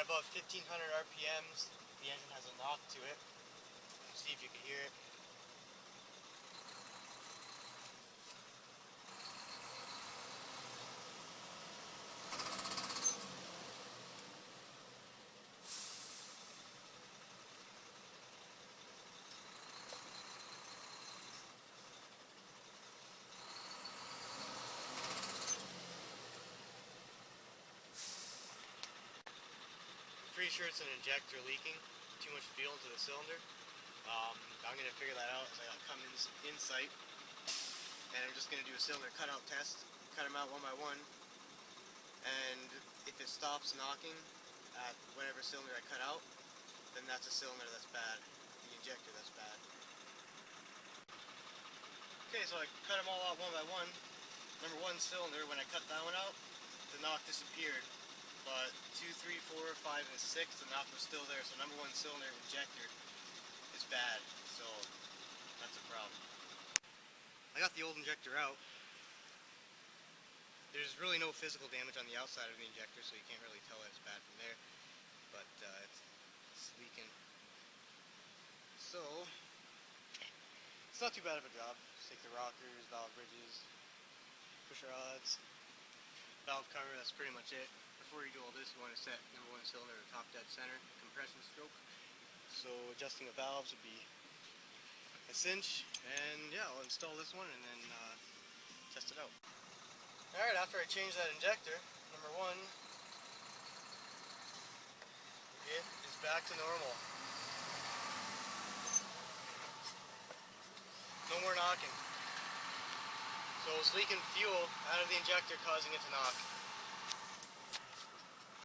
At about 1500 RPMs, the engine has a knock to it. See if you can hear it. Pretty sure it's an injector leaking. Too much fuel into the cylinder. I'm going to figure that out as I got Cummins in sight. And I'm just going to do a cylinder cutout test. Cut them out one by one. And if it stops knocking at whatever cylinder I cut out, then that's a cylinder that's bad. The injector that's bad. Okay, so I cut them all out one by one. Number one cylinder, when I cut that one out, the knock disappeared. But 2, 3, 4, 5, and 6, the knock was still there. So number one cylinder injector is bad. So that's a problem. I got the old injector out. There's really no physical damage on the outside of the injector, so you can't really tell that it's bad from there. But it's leaking. So it's not too bad of a job. Just take the rockers, valve bridges, pusher rods, valve cover. That's pretty much it. Before you do all this, you want to set number one cylinder to top dead center, compression stroke. So adjusting the valves would be a cinch, and yeah, I'll install this one and then test it out. Alright, after I change that injector, number one, it is back to normal. No more knocking. So it's leaking fuel out of the injector, causing it to knock.